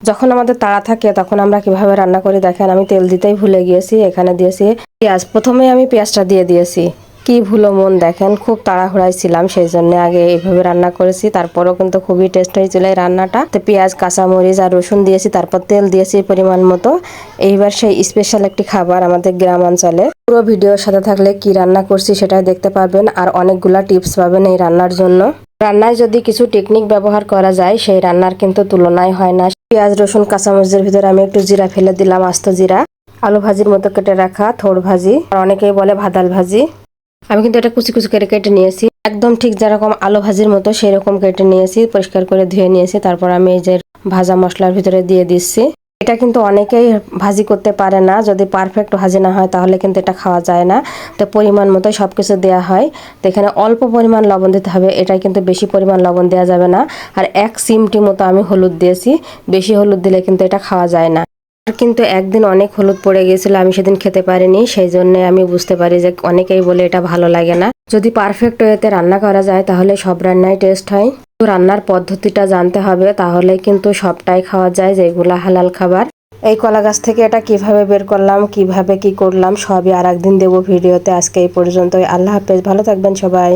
যখন আমাদের তাড়া থাকে তখন আমরা কিভাবে রান্না করি দেখেন, আমি তেল দিতেই ভুলে গিয়েছি। এখানে দিয়েছি পেঁয়াজ, প্রথমে আমি পেঁয়াজটা দিয়ে দিয়েছি। কি ভুলো মন, দেখেন খুব তাড়াহুড়ায় ছিলাম, সেই জন্য আগে এইভাবে রান্না করেছি। তারপরও কিন্তু খুবই টেস্ট হয়েছিল এই রান্নাটা। তো পেঁয়াজ, কাঁচামরিচ আর রসুন দিয়েছি, তারপর তেল দিয়েছি পরিমাণ মতো। এইবার সেই স্পেশাল একটি খাবার আমাদের গ্রাম অঞ্চলে। পুরো ভিডিওর সাথে থাকলে কি রান্না করছি সেটাই দেখতে পারবেন, আর অনেকগুলা টিপস পাবেন এই রান্নার জন্য। রান্নায় যদি কিছু টেকনিক ব্যবহার করা যায় সেই রান্নার কিন্তু তুলনায় হয় না। পেঁয়াজ, রসুন, কাঁচামরিচের ভিতরে আমি একটু জিরা ফেলে দিলাম, আস্ত জিরা। আলু ভাজির মতো কেটে রাখা থোড় ভাজি, আর অনেকেই বলে ভাদাল ভাজি। আমি কিন্তু এটা কুচি কুচি করে কেটে নিয়েছি, একদম ঠিক যেরকম আলু ভাজির মতো সেই রকম কেটে নিয়েছি, পরিষ্কার করে ধুয়ে নিয়েছি। তারপর আমি এই যে ভাজা মশলার ভিতরে দিয়ে দিচ্ছি। এটা কিন্তু অনেকেই ভাজি করতে পারে না, যদি পারফেক্ট ভাজি না হয় তাহলে কিন্তু এটা খাওয়া যায় না। তো পরিমাণ মতো সবকিছু দেওয়া হয়। তো এখানে অল্প পরিমাণ লবণ দিতে হবে, এটাই কিন্তু বেশি পরিমাণ লবণ দেওয়া যাবে না। আর 1 চিমটি মতো আমি হলুদ দিয়েছি, বেশি হলুদ দিলে কিন্তু এটা খাওয়া যায় না। কিন্তু একদিন অনেক হলুদ পড়ে গিয়েছিল, আমি সেদিন খেতে পারিনি, সেই জন্য আমি বুঝতে পারি যে অনেকেই বলে এটা ভালো লাগে না। যদি পারফেক্ট ওয়েতে রান্না করা যায় তাহলে সব রান্নাই টেস্ট হয়। তো রান্নার পদ্ধতিটা জানতে হবে, তাহলে কিন্তু সবটাই খাওয়া যায় যেগুলা হালাল খাবার। এই কলা গাছ থেকে এটা কিভাবে বের করলাম, কিভাবে কি করলাম সবই আর একদিন দেবো ভিডিওতে। আজকে এই পর্যন্তই, আল্লাহ হাফেজ, ভালো থাকবেন সবাই।